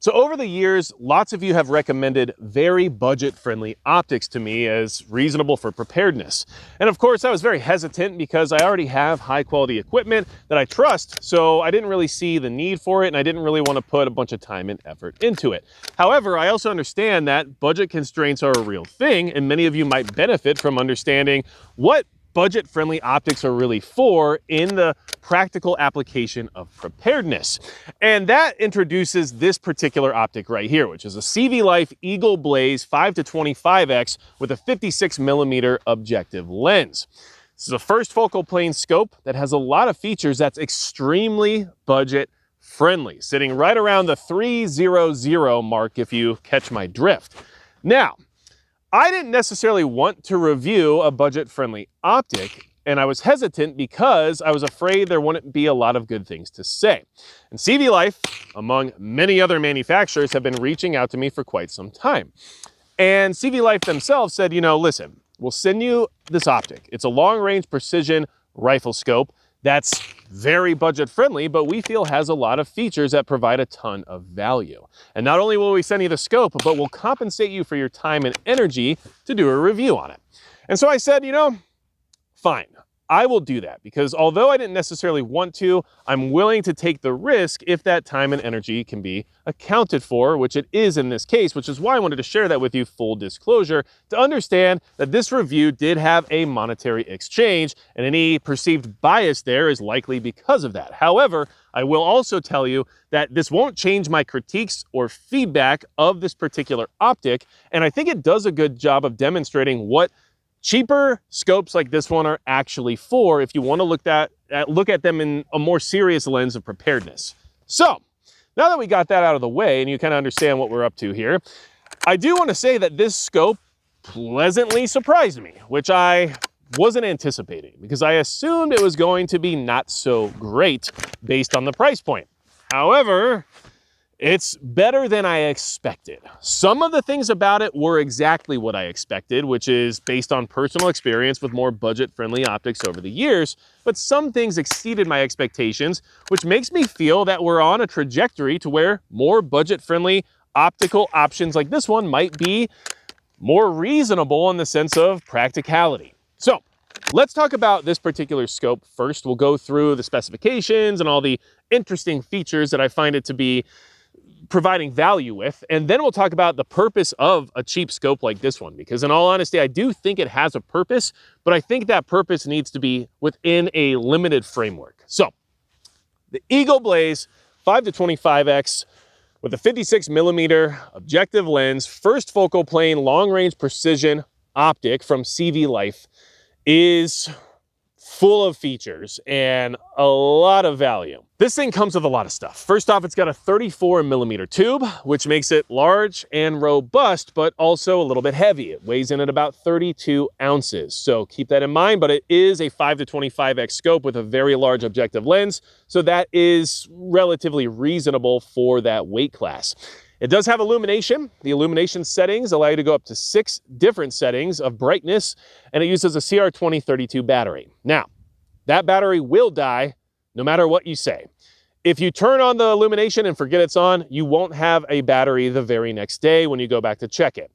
So over the years, lots of you have recommended very budget-friendly optics to me as reasonable for preparedness. And of course, I was very hesitant because I already have high-quality equipment that I trust, so I didn't really see the need for it, and I didn't really want to put a bunch of time and effort into it. However, I also understand that budget constraints are a real thing, and many of you might benefit from understanding what budget-friendly optics are really for in the practical application of preparedness. And that introduces this particular optic right here, which is a CVLIFE EagleBlaze 5-25x with a 56mm objective lens. This is a first focal plane scope that has a lot of features that's extremely budget friendly, sitting right around the $300 mark if you catch my drift. Now, I didn't necessarily want to review a budget-friendly optic, and I was hesitant because I was afraid there wouldn't be a lot of good things to say. And CVLIFE, among many other manufacturers, have been reaching out to me for quite some time. And CVLIFE themselves said, you know, listen, we'll send you this optic. It's a long-range precision rifle scope that's very budget-friendly, but we feel has a lot of features that provide a ton of value. And not only will we send you the scope, but we'll compensate you for your time and energy to do a review on it. And so I said, you know, fine, I will do that, because although I didn't necessarily want to, I'm willing to take the risk if that time and energy can be accounted for, which it is in this case, which is why I wanted to share that with you, full disclosure, to understand that this review did have a monetary exchange, and any perceived bias there is likely because of that. However, I will also tell you that this won't change my critiques or feedback of this particular optic, and I think it does a good job of demonstrating what cheaper scopes like this one are actually for if you want to look at them in a more serious lens of preparedness. So, now that we got that out of the way and you kind of understand what we're up to here, I do want to say that this scope pleasantly surprised me, which I wasn't anticipating because I assumed it was going to be not so great based on the price point. However, it's better than I expected. Some of the things about it were exactly what I expected, which is based on personal experience with more budget-friendly optics over the years, but some things exceeded my expectations, which makes me feel that we're on a trajectory to where more budget-friendly optical options like this one might be more reasonable in the sense of practicality. So, let's talk about this particular scope first. We'll go through the specifications and all the interesting features that I find it to be providing value with, and then we'll talk about the purpose of a cheap scope like this one, because in all honesty, I do think it has a purpose, but I think that purpose needs to be within a limited framework. So, the EagleBlaze 5-25x with a 56mm objective lens, first focal plane, long-range precision optic from CVLIFE is full of features and a lot of value. This thing comes with a lot of stuff. First off, it's got a 34mm tube, which makes it large and robust, but also a little bit heavy. It weighs in at about 32 ounces. So keep that in mind, but it is a 5-25x scope with a very large objective lens. So that is relatively reasonable for that weight class. It does have illumination. The illumination settings allow you to go up to 6 different settings of brightness, and it uses a CR2032 battery. Now, that battery will die no matter what you say. If you turn on the illumination and forget it's on, you won't have a battery the very next day when you go back to check it.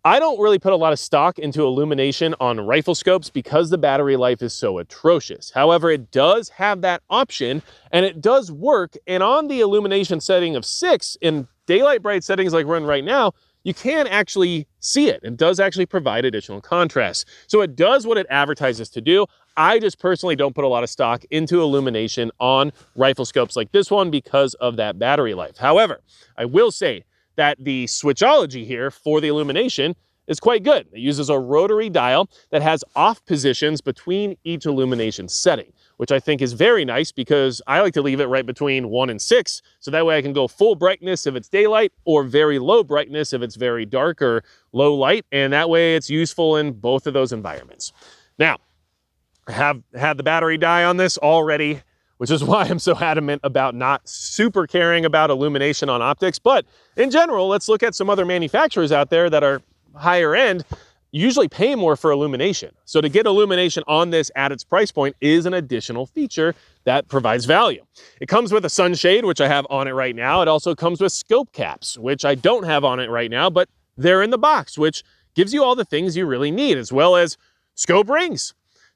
I don't really put a lot of stock into illumination on rifle scopes because the battery life is so atrocious. However, it does have that option, and it does work, and on the illumination setting of 6 in daylight bright settings like we're in right now, you can actually see it. It does actually provide additional contrast. So it does what it advertises to do. I just personally don't put a lot of stock into illumination on rifle scopes like this one because of that battery life. However, I will say that the switchology here for the illumination is quite good. It uses a rotary dial that has off positions between each illumination setting, which I think is very nice because I like to leave it right between 1 and 6, so that way I can go full brightness if it's daylight or very low brightness if it's very dark or low light, and that way it's useful in both of those environments. Now, I have had the battery die on this already, which is why I'm so adamant about not super caring about illumination on optics, but in general, let's look at some other manufacturers out there that are higher end you usually pay more for illumination. So to get illumination on this at its price point is an additional feature that provides value. It comes with a sunshade, which I have on it right now. It also comes with scope caps, which I don't have on it right now, but they're in the box, which gives you all the things you really need, as well as scope rings.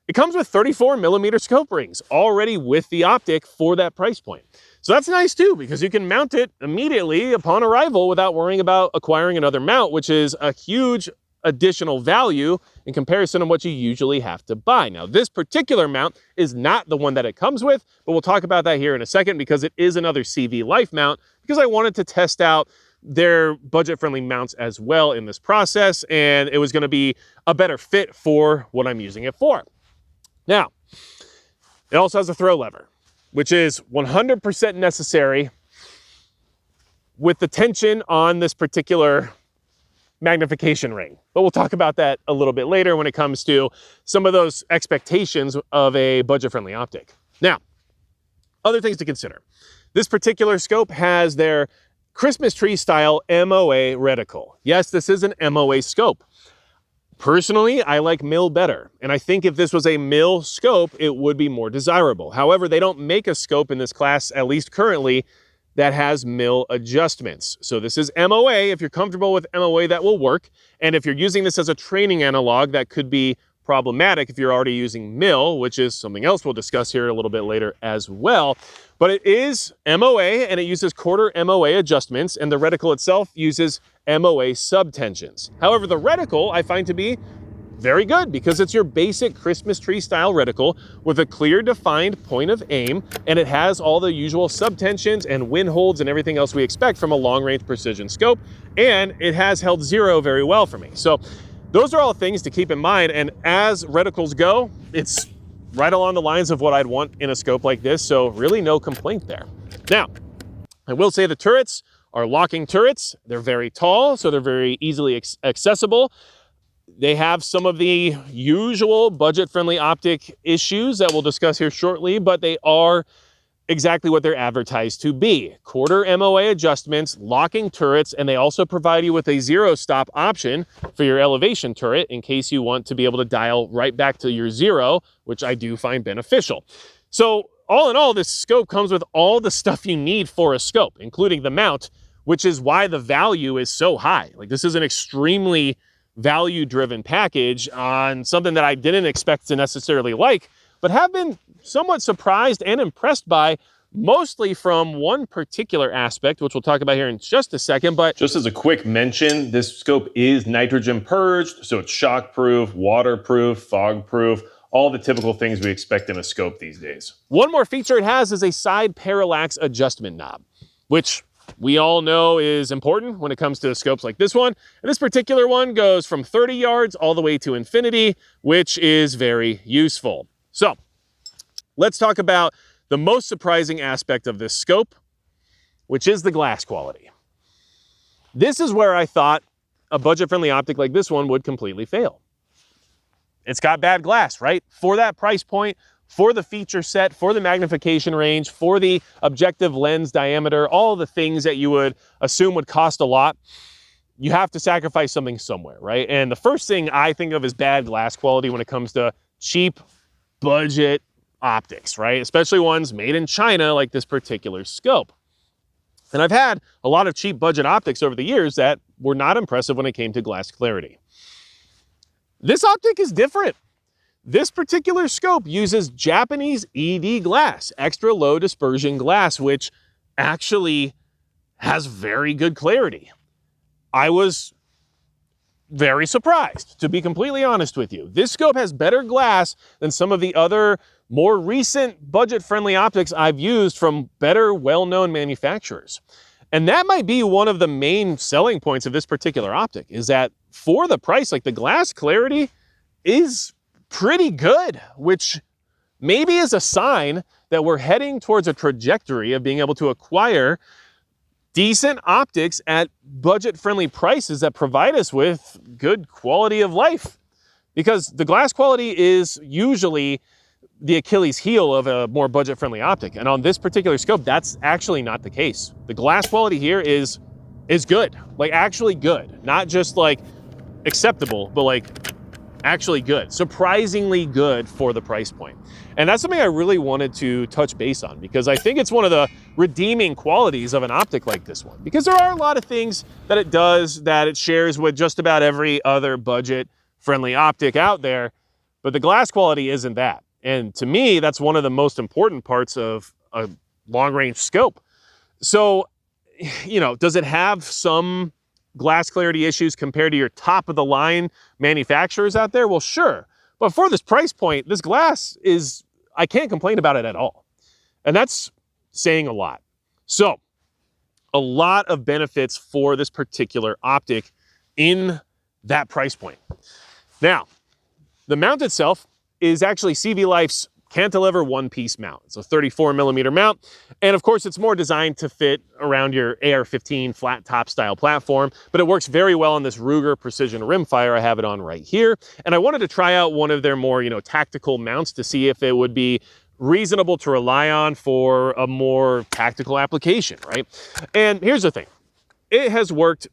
It comes with 34mm scope rings already with the optic for that price point. So that's nice too, because you can mount it immediately upon arrival without worrying about acquiring another mount, which is a huge additional value in comparison to what you usually have to buy. Now, this particular mount is not the one that it comes with, but we'll talk about that here in a second because it is another CVLIFE mount, because I wanted to test out their budget-friendly mounts as well in this process, and it was going to be a better fit for what I'm using it for. Now, it also has a throw lever, which is 100% necessary with the tension on this particular magnification ring. But we'll talk about that a little bit later when it comes to some of those expectations of a budget-friendly optic. Now, other things to consider. This particular scope has their Christmas tree style MOA reticle. Yes, this is an MOA scope. Personally, I like mil better, and I think if this was a mil scope, it would be more desirable. However, they don't make a scope in this class, at least currently, that has mil adjustments. So this is MOA. If you're comfortable with MOA, that will work. And if you're using this as a training analog, that could be problematic if you're already using mil, which is something else we'll discuss here a little bit later as well. But it is MOA, and it uses quarter MOA adjustments, and the reticle itself uses MOA subtensions. However, the reticle I find to be very good because it's your basic Christmas tree style reticle with a clear defined point of aim, and it has all the usual subtensions and wind holds and everything else we expect from a long range precision scope, and it has held zero very well for me. So those are all things to keep in mind, and as reticles go, it's right along the lines of what I'd want in a scope like this, so really no complaint there. Now, I will say the turrets are locking turrets. They're very tall, so they're very easily accessible. They have some of the usual budget-friendly optic issues that we'll discuss here shortly, but they are exactly what they're advertised to be. Quarter MOA adjustments, locking turrets, and they also provide you with a zero stop option for your elevation turret in case you want to be able to dial right back to your zero, which I do find beneficial. So all in all, this scope comes with all the stuff you need for a scope, including the mount, which is why the value is so high. Like, this is an extremely value-driven package on something that I didn't expect to necessarily like, but have been somewhat surprised and impressed by, mostly from one particular aspect, which we'll talk about here in just a second. But just as a quick mention, this scope is nitrogen purged, so it's shockproof, waterproof, fog-proof, all the typical things we expect in a scope these days. One more feature it has is a side parallax adjustment knob, which we all know is important when it comes to scopes like this one. And this particular one goes from 30 yards all the way to infinity, which is very useful. So let's talk about the most surprising aspect of this scope, which is the glass quality. This is where I thought a budget-friendly optic like this one would completely fail. It's got bad glass, right? For that price point, for the feature set, for the magnification range, for the objective lens diameter, all the things that you would assume would cost a lot, you have to sacrifice something somewhere, right? And the first thing I think of is bad glass quality when it comes to cheap budget optics, right? Especially ones made in China like this particular scope. And I've had a lot of cheap budget optics over the years that were not impressive when it came to glass clarity. This optic is different. This particular scope uses Japanese ED glass, extra low dispersion glass, which actually has very good clarity. I was very surprised, to be completely honest with you. This scope has better glass than some of the other more recent budget-friendly optics I've used from better, well-known manufacturers. And that might be one of the main selling points of this particular optic, is that for the price, like, the glass clarity is pretty good, which maybe is a sign that we're heading towards a trajectory of being able to acquire decent optics at budget-friendly prices that provide us with good quality of life. Because the glass quality is usually the Achilles heel of a more budget-friendly optic. And on this particular scope, that's actually not the case. The glass quality here is good, like actually good, not just like acceptable, but like actually good, surprisingly good for the price point. And that's something I really wanted to touch base on because I think it's one of the redeeming qualities of an optic like this one. Because there are a lot of things that it does that it shares with just about every other budget-friendly optic out there, but the glass quality isn't that. And to me, that's one of the most important parts of a long-range scope. So, you know, does it have some glass clarity issues compared to your top-of-the-line manufacturers out there? Well, sure. But for this price point, this glass is, I can't complain about it at all. And that's saying a lot. So, a lot of benefits for this particular optic in that price point. Now, the mount itself is actually CVLIFE's cantilever one-piece mount. It's a 34mm mount, and of course it's more designed to fit around your AR-15 flat top style platform, but it works very well on this Ruger precision rimfire. I have it on right here, and I wanted to try out one of their more, tactical mounts to see if it would be reasonable to rely on for a more tactical application, right? And here's the thing, it has worked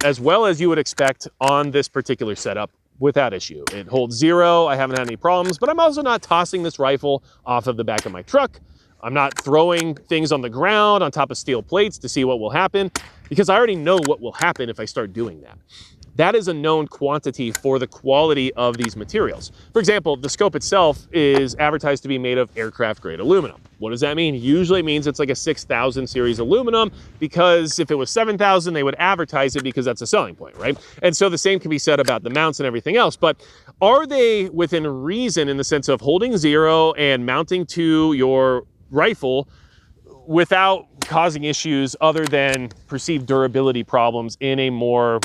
as well as you would expect on this particular setup without issue. It holds 0, I haven't had any problems, but I'm also not tossing this rifle off of the back of my truck. I'm not throwing things on the ground on top of steel plates to see what will happen, because I already know what will happen if I start doing that. That is a known quantity for the quality of these materials. For example, the scope itself is advertised to be made of aircraft grade aluminum. What does that mean? Usually it means it's like a 6000 series aluminum, because if it was 7000, they would advertise it because that's a selling point, right? And so the same can be said about the mounts and everything else, but are they within reason in the sense of holding 0 and mounting to your rifle without causing issues other than perceived durability problems in a more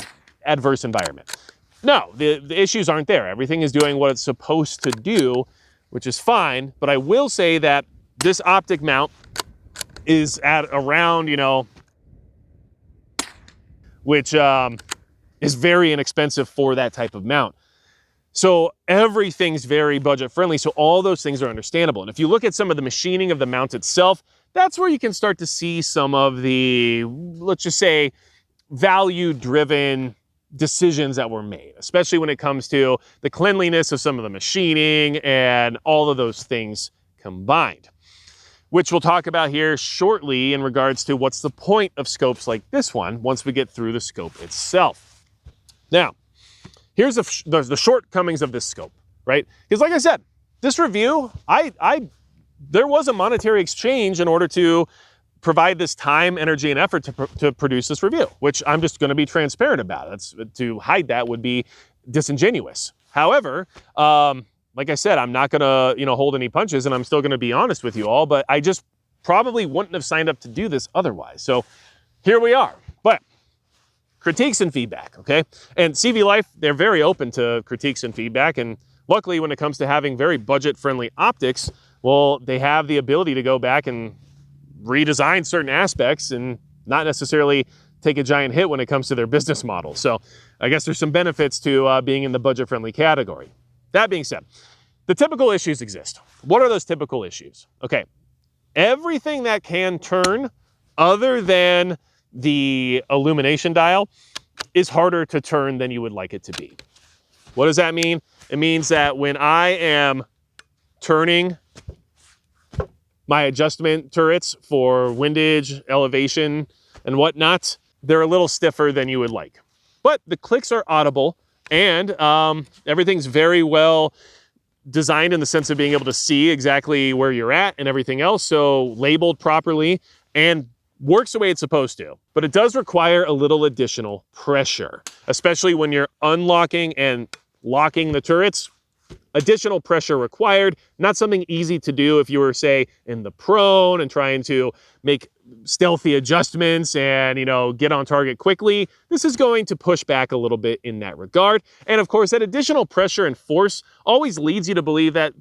adverse environment? No, the issues aren't there. Everything is doing what it's supposed to do, which is fine. But I will say that this optic mount is at around, which is very inexpensive for that type of mount. So everything's very budget friendly. So all those things are understandable. And if you look at some of the machining of the mount itself, that's where you can start to see some of the, let's just say, value-driven decisions that were made, especially when it comes to the cleanliness of some of the machining and all of those things combined, which we'll talk about here shortly in regards to what's the point of scopes like this one once we get through the scope itself. Now, here's the shortcomings of this scope, right? Because like I said, this review, there was a monetary exchange in order to provide this time, energy, and effort to produce this review, which I'm just going to be transparent about. To hide that would be disingenuous. However, like I said, I'm not going to hold any punches, and I'm still going to be honest with you all, but I just probably wouldn't have signed up to do this otherwise. So here we are. But critiques and feedback, okay? And CVLIFE, they're very open to critiques and feedback, and luckily when it comes to having very budget-friendly optics, well, they have the ability to go back and redesign certain aspects and not necessarily take a giant hit when it comes to their business model. So I guess there's some benefits to being in the budget-friendly category. That being said, the typical issues exist. What are those typical issues? Okay, everything that can turn other than the illumination dial is harder to turn than you would like it to be. What does that mean? It means that when I am turning my adjustment turrets for windage, elevation, and whatnot, they're a little stiffer than you would like. But the clicks are audible, and everything's very well designed in the sense of being able to see exactly where you're at and everything else, so labeled properly and works the way it's supposed to. But it does require a little additional pressure, especially when you're unlocking and locking the turrets. Additional pressure required, not something easy to do if you were, say, in the prone and trying to make stealthy adjustments and, get on target quickly. This is going to push back a little bit in that regard. And of course, that additional pressure and force always leads you to believe that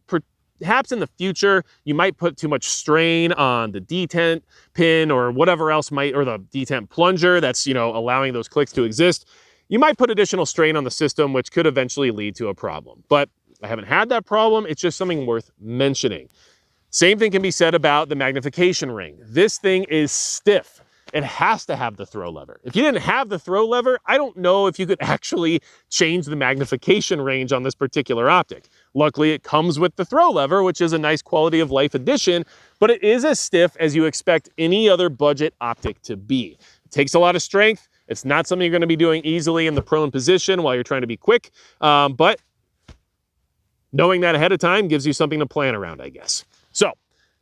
perhaps in the future, you might put too much strain on the detent pin or whatever else or the detent plunger that's, allowing those clicks to exist. You might put additional strain on the system, which could eventually lead to a problem. But I haven't had that problem. It's just something worth mentioning. Same thing can be said about the magnification ring. This thing is stiff. it has to have the throw lever. If you didn't have the throw lever, I don't know if you could actually change the magnification range on this particular optic. Luckily, it comes with the throw lever, which is a nice quality of life addition, but it is as stiff as you expect any other budget optic to be. It takes a lot of strength. It's not something you're going to be doing easily in the prone position while you're trying to be quick, but knowing that ahead of time gives you something to plan around, I guess. So,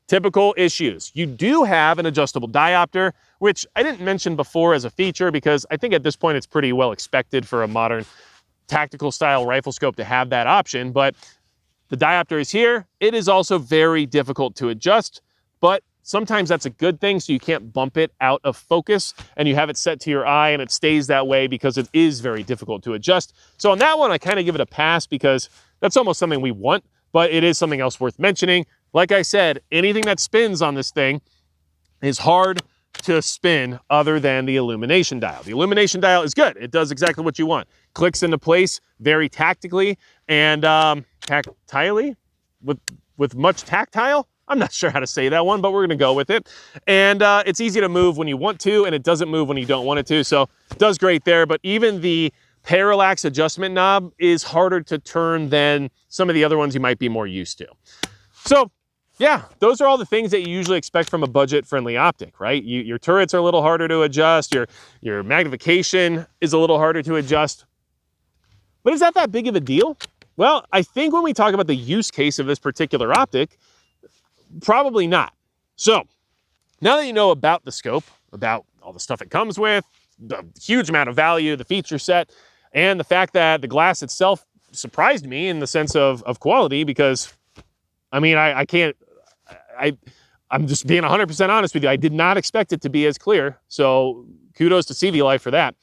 typical issues. You do have an adjustable diopter, which I didn't mention before as a feature because I think at this point it's pretty well expected for a modern tactical style rifle scope to have that option, but the diopter is here. It is also very difficult to adjust, but sometimes that's a good thing, so you can't bump it out of focus and you have it set to your eye and it stays that way because it is very difficult to adjust. So on that one, I kind of give it a pass because that's almost something we want, but it is something else worth mentioning. Like I said, anything that spins on this thing is hard to spin other than the illumination dial. The illumination dial is good. It does exactly what you want. Clicks into place very tactically and tactilely, with much tactile. I'm not sure how to say that one, but we're gonna go with it. And it's easy to move when you want to, and it doesn't move when you don't want it to, so it does great there. But even the parallax adjustment knob is harder to turn than some of the other ones you might be more used to. So yeah, those are all the things that you usually expect from a budget-friendly optic, right? Your turrets are a little harder to adjust, your magnification is a little harder to adjust. But is that big of a deal? Well, I think when we talk about the use case of this particular optic, probably not. So, now that you know about the scope, about all the stuff it comes with, the huge amount of value, the feature set, and the fact that the glass itself surprised me in the sense of quality, because, I mean, I'm just being 100% honest with you. I did not expect it to be as clear, so kudos to CVLIFE for that.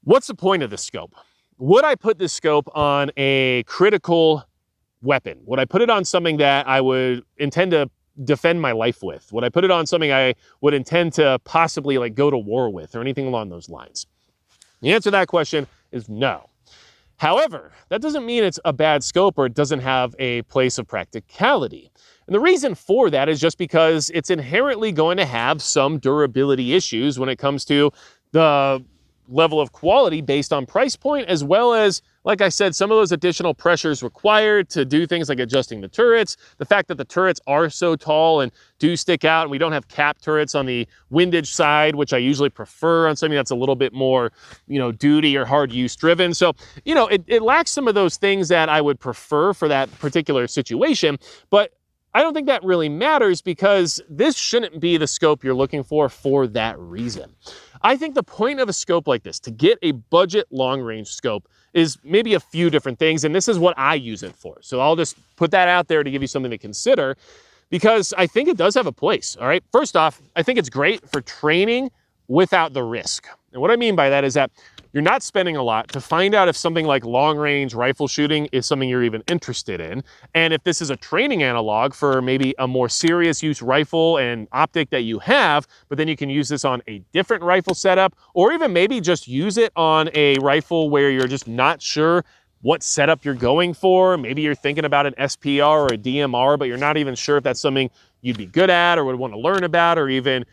What's the point of this scope? Would I put this scope on a critical weapon? Would I put it on something that I would intend to defend my life with? Would I put it on something I would intend to possibly like go to war with or anything along those lines? The answer to that question is no. However, that doesn't mean it's a bad scope or it doesn't have a place of practicality. And the reason for that is just because it's inherently going to have some durability issues when it comes to the level of quality based on price point, as well as, like I said, some of those additional pressures required to do things like adjusting the turrets, the fact that the turrets are so tall and do stick out, and we don't have cap turrets on the windage side, which I usually prefer on something that's a little bit more, duty or hard use driven. So, it lacks some of those things that I would prefer for that particular situation, but I don't think that really matters because this shouldn't be the scope you're looking for that reason. I think the point of a scope like this, to get a budget long-range scope, is maybe a few different things, and this is what I use it for. So I'll just put that out there to give you something to consider, because I think it does have a place, all right? First off, I think it's great for training without the risk. And what I mean by that is that you're not spending a lot to find out if something like long-range rifle shooting is something you're even interested in. And if this is a training analog for maybe a more serious use rifle and optic that you have, but then you can use this on a different rifle setup, or even maybe just use it on a rifle where you're just not sure what setup you're going for. Maybe you're thinking about an SPR or a DMR, but you're not even sure if that's something you'd be good at or would want to learn about or even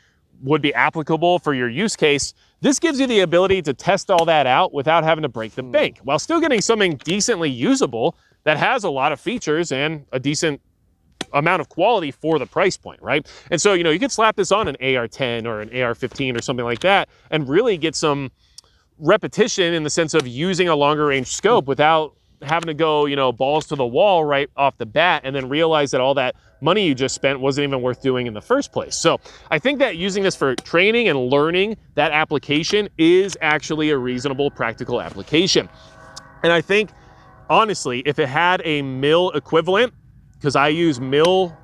would be applicable for your use case. This gives you the ability to test all that out without having to break the bank, while still getting something decently usable that has a lot of features and a decent amount of quality for the price point, right? And so, you could slap this on an AR-10 or an AR-15 or something like that and really get some repetition in the sense of using a longer range scope without having to go, balls to the wall right off the bat and then realize that all that money you just spent wasn't even worth doing in the first place. So I think that using this for training and learning that application is actually a reasonable, practical application. And I think, honestly, if it had a mil equivalent, because I use mil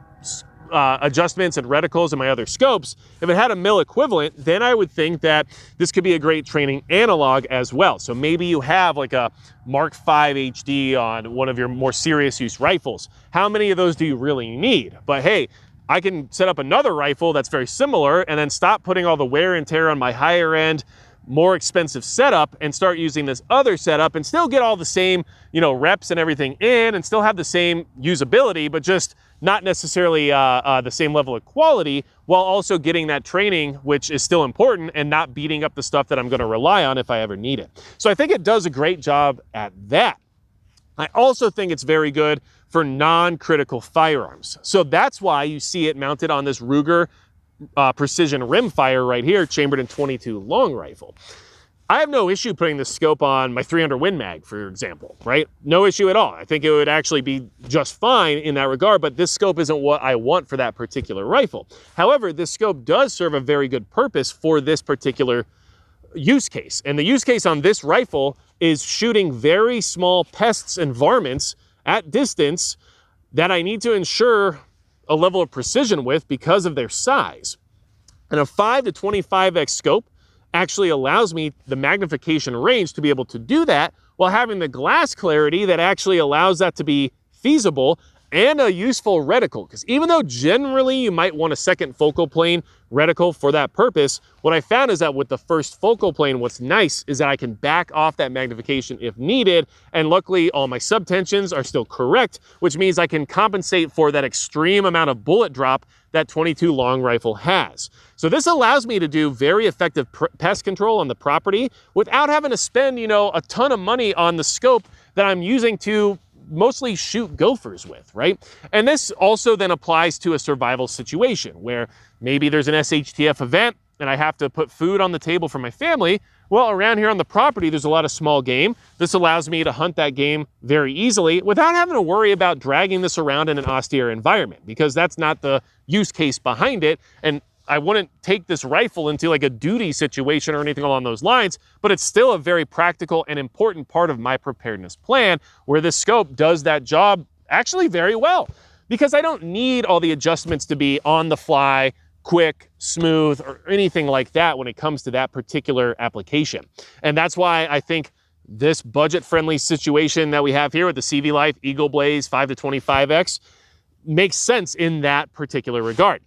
adjustments and reticles in my other scopes, if it had a mil equivalent, then I would think that this could be a great training analog as well. So maybe you have like a Mark V HD on one of your more serious use rifles. How many of those do you really need? But hey, I can set up another rifle that's very similar and then stop putting all the wear and tear on my higher end, more expensive setup and start using this other setup and still get all the same, reps and everything in and still have the same usability, but just not necessarily the same level of quality, while also getting that training, which is still important, and not beating up the stuff that I'm going to rely on if I ever need it. So I think it does a great job at that. I also think it's very good for non-critical firearms. So that's why you see it mounted on this Ruger precision rimfire right here, chambered in .22 long rifle. I have no issue putting this scope on my 300 Win Mag, for example, right? No issue at all. I think it would actually be just fine in that regard, but this scope isn't what I want for that particular rifle. However, this scope does serve a very good purpose for this particular use case. And the use case on this rifle is shooting very small pests and varmints at distance that I need to ensure a level of precision with because of their size. And a 5-25x scope actually allows me the magnification range to be able to do that while having the glass clarity that actually allows that to be feasible and a useful reticle. Because even though generally you might want a second focal plane reticle for that purpose, what I found is that with the first focal plane, what's nice is that I can back off that magnification if needed. And luckily all my subtensions are still correct, which means I can compensate for that extreme amount of bullet drop that .22 long rifle has. So this allows me to do very effective pest control on the property without having to spend, a ton of money on the scope that I'm using to mostly shoot gophers with, right? And this also then applies to a survival situation where maybe there's an SHTF event and I have to put food on the table for my family. Well, around here on the property, there's a lot of small game. This allows me to hunt that game very easily without having to worry about dragging this around in an austere environment, because that's not the use case behind it. And I wouldn't take this rifle into like a duty situation or anything along those lines, but it's still a very practical and important part of my preparedness plan, where this scope does that job actually very well, because I don't need all the adjustments to be on the fly, quick, smooth, or anything like that when it comes to that particular application. And that's why I think this budget-friendly situation that we have here with the CVLIFE EagleBlaze 5-25x makes sense in that particular regard.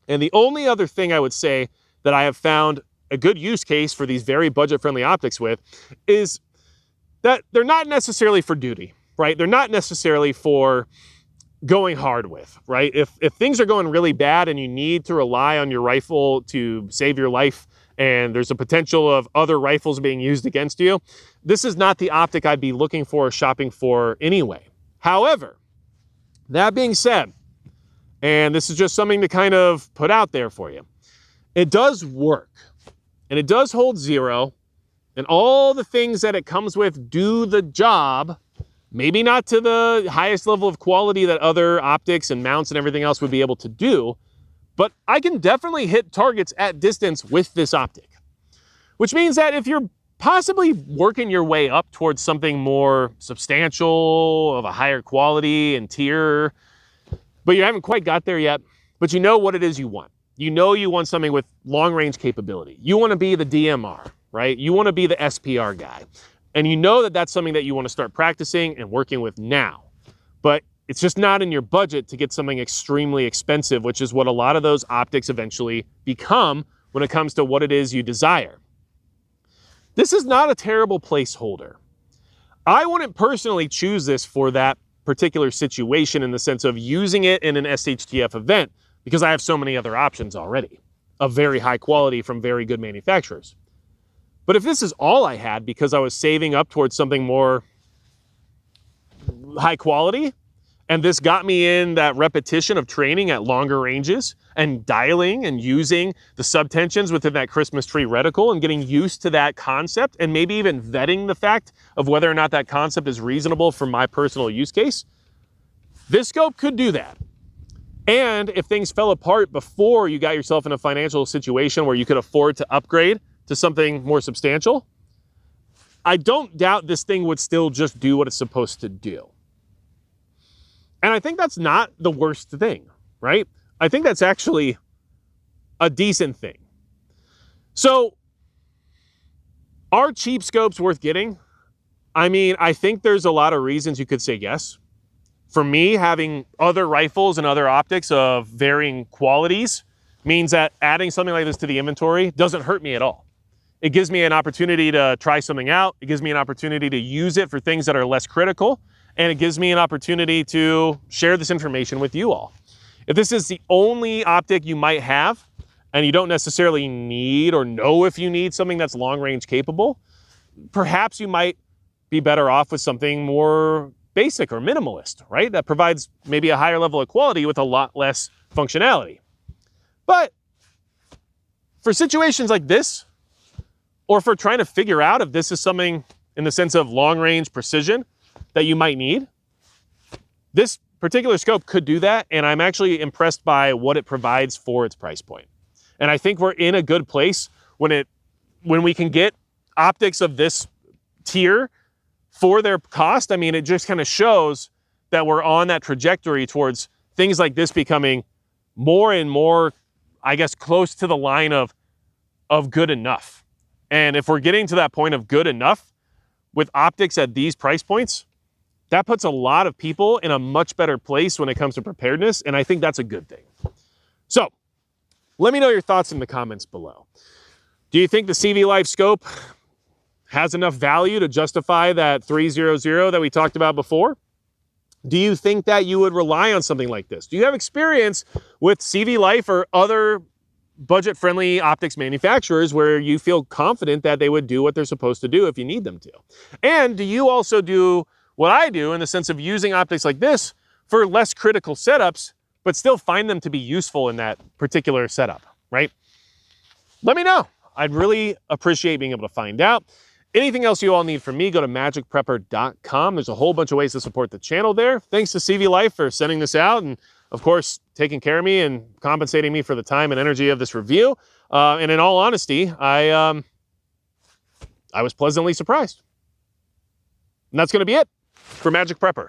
And the only other thing I would say that I have found a good use case for these very budget-friendly optics with is that they're not necessarily for duty, right? They're not necessarily for going hard with, right? If things are going really bad and you need to rely on your rifle to save your life and there's a potential of other rifles being used against you, this is not the optic I'd be looking for or shopping for anyway. However, that being said, and this is just something to kind of put out there for you, it does work and it does hold zero, and all the things that it comes with do the job. Maybe not to the highest level of quality that other optics and mounts and everything else would be able to do, but I can definitely hit targets at distance with this optic. Which means that if you're possibly working your way up towards something more substantial, of a higher quality and tier, but you haven't quite got there yet, but you know what it is you want. You know you want something with long range capability. You want to be the DMR, right? You want to be the SPR guy. And you know that that's something that you want to start practicing and working with now. But it's just not in your budget to get something extremely expensive, which is what a lot of those optics eventually become when it comes to what it is you desire. This is not a terrible placeholder. I wouldn't personally choose this for that particular situation in the sense of using it in an SHTF event, because I have so many other options already of very high quality from very good manufacturers. But if this is all I had because I was saving up towards something more high quality, and this got me in that repetition of training at longer ranges and dialing and using the subtensions within that Christmas tree reticle and getting used to that concept and maybe even vetting the fact of whether or not that concept is reasonable for my personal use case, this scope could do that. And if things fell apart before you got yourself in a financial situation where you could afford to upgrade to something more substantial, I don't doubt this thing would still just do what it's supposed to do. And I think that's not the worst thing, right? I think that's actually a decent thing. So, are cheap scopes worth getting? I mean, I think there's a lot of reasons you could say yes. For me, having other rifles and other optics of varying qualities means that adding something like this to the inventory doesn't hurt me at all. It gives me an opportunity to try something out. It gives me an opportunity to use it for things that are less critical. and it gives me an opportunity to share this information with you all. If this is the only optic you might have, and you don't necessarily need or know if you need something that's long range capable, perhaps you might be better off with something more basic or minimalist, right? That provides maybe a higher level of quality with a lot less functionality. But for situations like this, or for trying to figure out if this is something in the sense of long range precision that you might need, this particular scope could do that, and I'm actually impressed by what it provides for its price point. And I think we're in a good place when we can get optics of this tier for their cost. I mean, it just kind of shows that we're on that trajectory towards things like this becoming more and more, I guess, close to the line of good enough. And if we're getting to that point of good enough with optics at these price points, that puts a lot of people in a much better place when it comes to preparedness, and I think that's a good thing. So, let me know your thoughts in the comments below. Do you think the CVLIFE scope has enough value to justify that $300 that we talked about before? Do you think that you would rely on something like this? Do you have experience with CVLIFE or other budget-friendly optics manufacturers where you feel confident that they would do what they're supposed to do if you need them to? And do you also do what I do in the sense of using optics like this for less critical setups, but still find them to be useful in that particular setup, right? Let me know. I'd really appreciate being able to find out. Anything else you all need from me, go to magicprepper.com. There's a whole bunch of ways to support the channel there. Thanks to CVLIFE for sending this out and, of course, taking care of me and compensating me for the time and energy of this review. And in all honesty, I was pleasantly surprised. And that's going to be it for Magic Prepper.